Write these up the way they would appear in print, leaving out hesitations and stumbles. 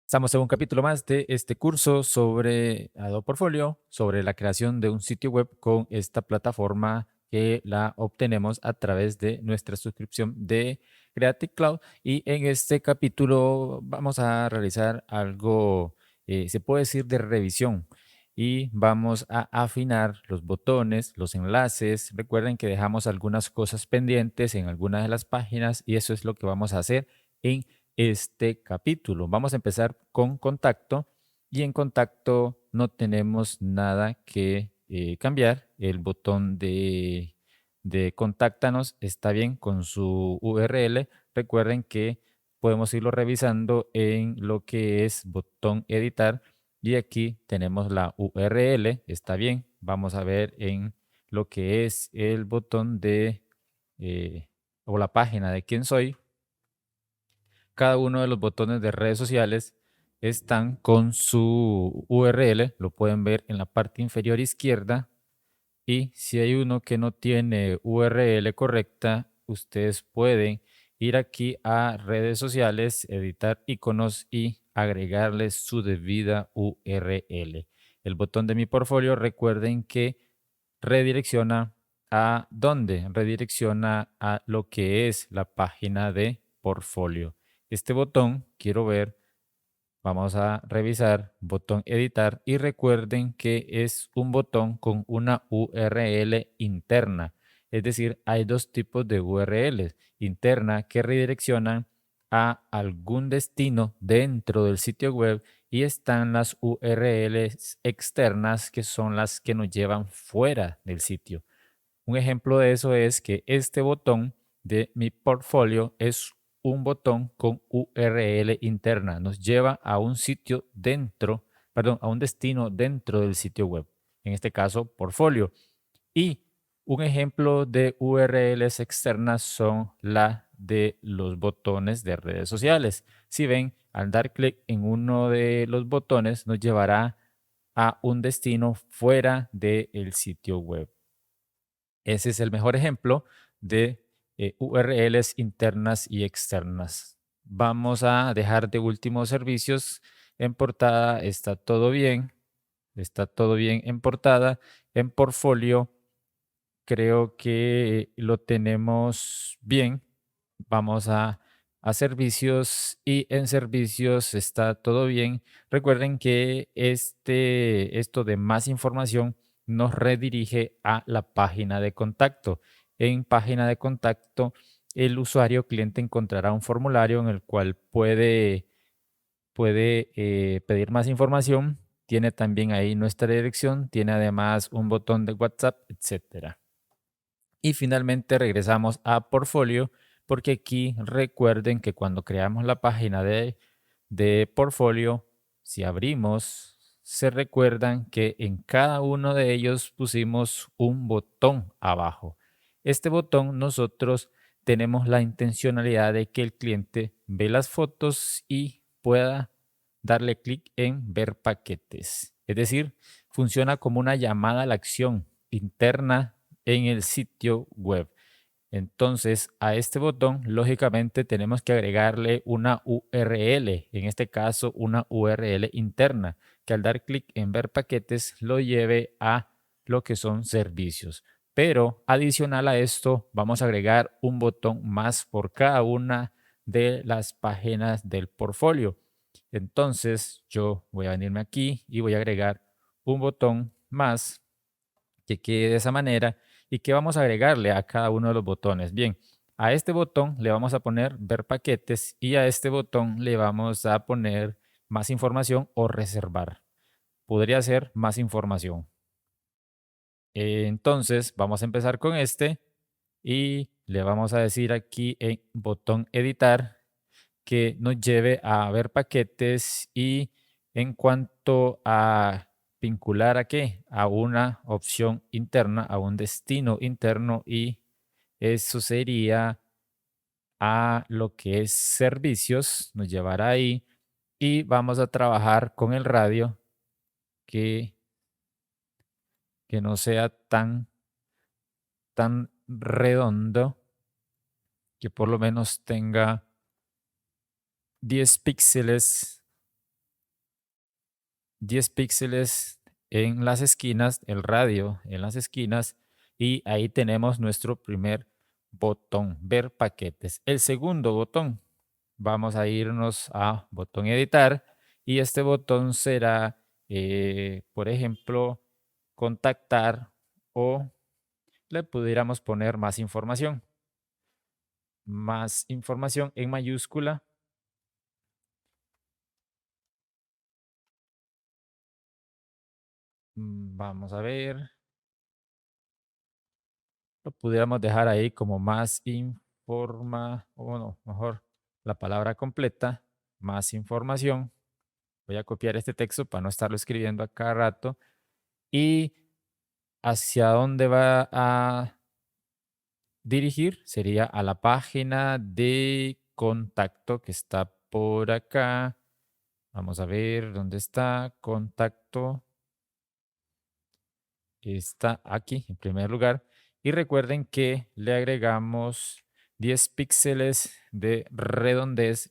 Estamos en un capítulo más de este curso sobre Adobe Portfolio, sobre la creación de un sitio web con esta plataforma que la obtenemos a través de nuestra suscripción de Creative Cloud. Y en este capítulo vamos a realizar algo, se puede decir, de revisión. Y vamos a afinar los botones, los enlaces. Recuerden que dejamos algunas cosas pendientes en algunas de las páginas y eso es lo que vamos a hacer en este capítulo. Vamos a empezar con contacto y en contacto no tenemos nada que cambiar. El botón de contáctanos está bien con su URL. Recuerden que podemos irlo revisando en lo que es botón editar y aquí tenemos la URL, está bien. Vamos a ver en lo que es el botón de o la página de quién soy. Cada uno de los botones de redes sociales están con su URL, lo pueden ver en la parte inferior izquierda. Y si hay uno que no tiene URL correcta, ustedes pueden ir aquí a redes sociales, editar iconos y agregarle su debida URL. El botón de mi portfolio, recuerden que redirecciona a dónde, redirecciona a lo que es la página de portfolio. Este botón, quiero ver, vamos a revisar, botón editar y recuerden que es un botón con una URL interna. Es decir, hay dos tipos de URLs, interna que redireccionan a algún destino dentro del sitio web y están las URLs externas que son las que nos llevan fuera del sitio. Un ejemplo de eso es que este botón de mi portfolio es un botón con URL interna. Nos lleva a un sitio dentro, perdón, a un destino dentro del sitio web. En este caso, portfolio. Y un ejemplo de URLs externas son la de los botones de redes sociales. Si ven, al dar clic en uno de los botones nos llevará a un destino fuera del sitio web. Ese es el mejor ejemplo de URLs internas y externas. Vamos a dejar de últimos servicios en portada. Está todo bien. Está todo bien en portada. En portfolio creo que lo tenemos bien. Vamos a servicios y en servicios está todo bien. Recuerden que esto de más información nos redirige a la página de contacto. En página de contacto, el usuario cliente encontrará un formulario en el cual puede pedir más información. Tiene también ahí nuestra dirección, tiene además un botón de WhatsApp, etcétera. Y finalmente regresamos a Portfolio porque aquí recuerden que cuando creamos la página de Portfolio, si abrimos, se recuerdan que en cada uno de ellos pusimos un botón abajo. Este botón nosotros tenemos la intencionalidad de que el cliente ve las fotos y pueda darle clic en ver paquetes. Es decir, funciona como una llamada a la acción interna en el sitio web. Entonces, a este botón, lógicamente, tenemos que agregarle una URL, en este caso, una URL interna, que al dar clic en ver paquetes lo lleve a lo que son servicios. Pero adicional a esto, vamos a agregar un botón más por cada una de las páginas del portfolio. Entonces, yo voy a venirme aquí y voy a agregar un botón más que quede de esa manera y que vamos a agregarle a cada uno de los botones. Bien, a este botón le vamos a poner ver paquetes y a este botón le vamos a poner más información o reservar. Podría ser más información. Entonces vamos a empezar con este y le vamos a decir aquí en botón editar que nos lleve a ver paquetes y en cuanto a vincular a qué, a una opción interna, a un destino interno y eso sería a lo que es servicios, nos llevará ahí y vamos a trabajar con el radio que, que no sea tan redondo, que por lo menos tenga 10 píxeles 10 píxeles en las esquinas, el radio en las esquinas, y ahí tenemos nuestro primer botón, ver paquetes. El segundo botón, vamos a irnos a botón editar, y este botón será, por ejemplo, contactar, o le pudiéramos poner más información. Más información en mayúscula. Vamos a ver. Lo pudiéramos dejar ahí como más informa, o bueno, mejor la palabra completa, más información. Voy a copiar este texto para no estarlo escribiendo a cada rato. Y hacia dónde va a dirigir sería a la página de contacto que está por acá. Vamos a ver dónde está contacto. Está aquí en primer lugar. Y recuerden que le agregamos 10 píxeles de redondez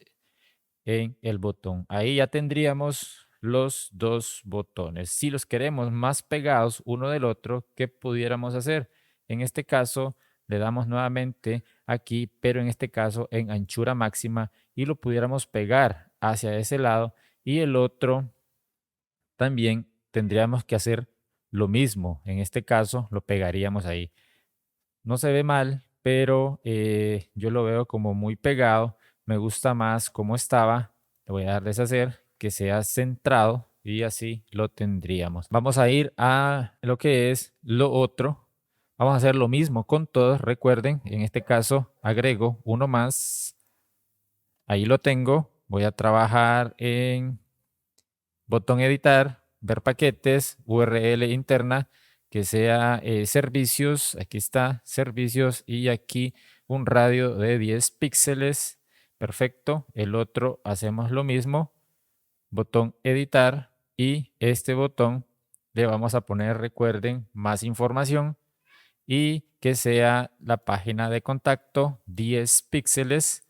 en el botón. Ahí ya tendríamos los dos botones. Si los queremos más pegados uno del otro, ¿qué pudiéramos hacer? En este caso, le damos nuevamente aquí, pero en este caso en anchura máxima, y lo pudiéramos pegar hacia ese lado, y el otro también tendríamos que hacer lo mismo. En este caso, lo pegaríamos ahí. No se ve mal, pero yo lo veo como muy pegado. Me gusta más como estaba. Le voy a dar deshacer, que sea centrado, y así lo tendríamos. Vamos a ir a lo que es lo otro. Vamos a hacer lo mismo con todos. Recuerden, en este caso agrego uno más. Ahí lo tengo. Voy a trabajar en botón editar, ver paquetes, URL interna, que sea servicios. Aquí está, servicios, y aquí un radio de 10 píxeles. Perfecto. El otro hacemos lo mismo, botón editar, y este botón le vamos a poner, recuerden, más información, y que sea la página de contacto 10 píxeles.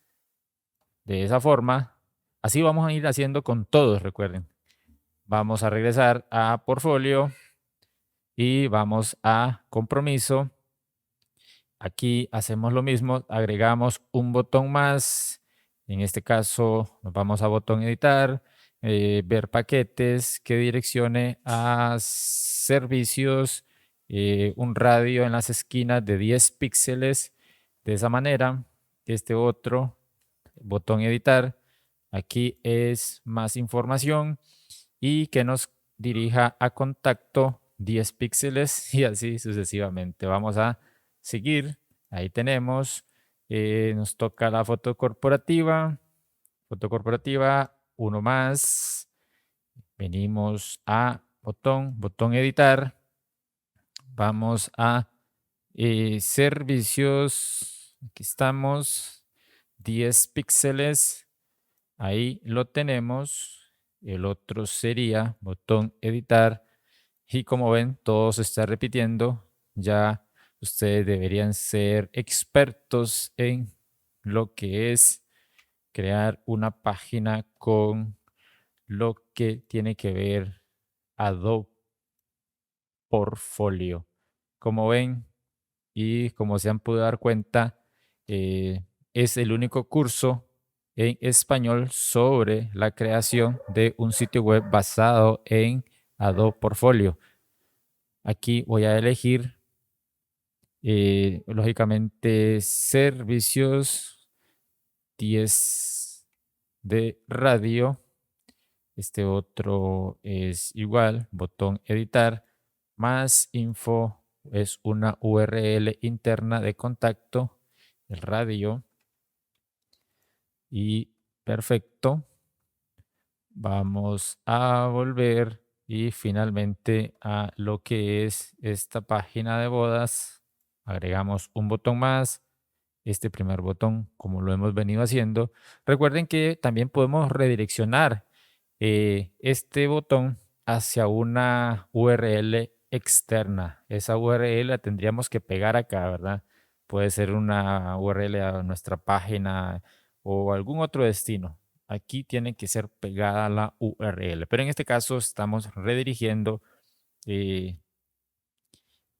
De esa forma, así vamos a ir haciendo con todos, recuerden. Vamos a regresar a portfolio y vamos a compromiso. Aquí hacemos lo mismo, agregamos un botón más. En este caso, nos vamos a botón editar, ver paquetes que direccione a servicios, un radio en las esquinas de 10 píxeles. De esa manera, este otro botón editar, aquí es más información, y que nos dirija a contacto 10 píxeles, y así sucesivamente. Vamos a seguir. Ahí tenemos. Nos toca la foto corporativa. Foto corporativa, uno más. Venimos a botón editar. Vamos a servicios. Aquí estamos. 10 píxeles. Ahí lo tenemos. El otro sería botón editar. Y como ven, todo se está repitiendo. Ya ustedes deberían ser expertos en lo que es crear una página con lo que tiene que ver Adobe Portfolio. Como ven, y como se han podido dar cuenta, es el único curso en español sobre la creación de un sitio web basado en Adobe Portfolio. Aquí voy a elegir, lógicamente, servicios 10 de radio. Este otro es igual, botón editar, más info, es una URL interna de contacto, el radio, y perfecto. Vamos a volver y finalmente a lo que es esta página de bodas. Agregamos un botón más, este primer botón, como lo hemos venido haciendo. Recuerden que también podemos redireccionar este botón hacia una URL externa. Esa URL la tendríamos que pegar acá, ¿verdad? Puede ser una URL a nuestra página o algún otro destino. aquí tiene que ser pegada la URL. Pero en este caso estamos redirigiendo eh,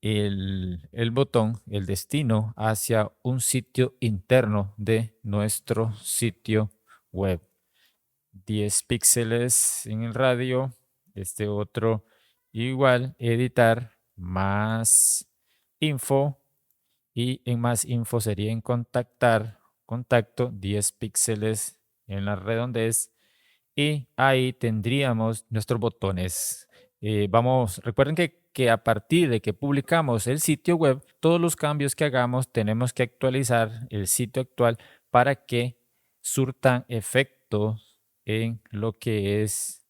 el botón, el destino, hacia un sitio interno de nuestro sitio web. 10 píxeles en el radio, este otro igual, editar, más info, y en más info sería en contactar, contacto, 10 píxeles en la redondez, y ahí tendríamos nuestros botones. Recuerden que a partir de que publicamos el sitio web, todos los cambios que hagamos tenemos que actualizar el sitio actual para que surtan efecto en lo que es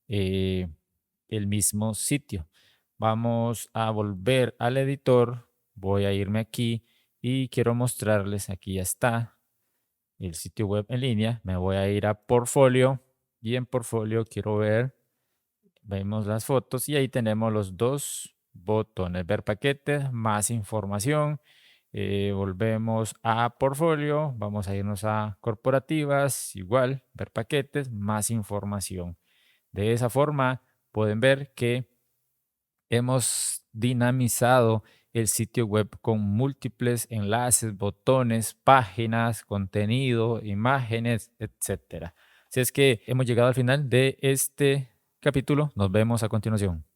eh, el mismo sitio. Vamos a volver al editor. Voy a irme aquí y quiero mostrarles, aquí ya está el sitio web en línea. Me voy a ir a portfolio y en portfolio quiero ver, vemos las fotos y ahí tenemos los dos botones, ver paquetes, más información. Volvemos a portfolio, vamos a irnos a corporativas, igual, ver paquetes, más información. De esa forma pueden ver que hemos dinamizado el sitio web con múltiples enlaces, botones, páginas, contenido, imágenes, etcétera. Si es que hemos llegado al final de este capítulo, nos vemos a continuación.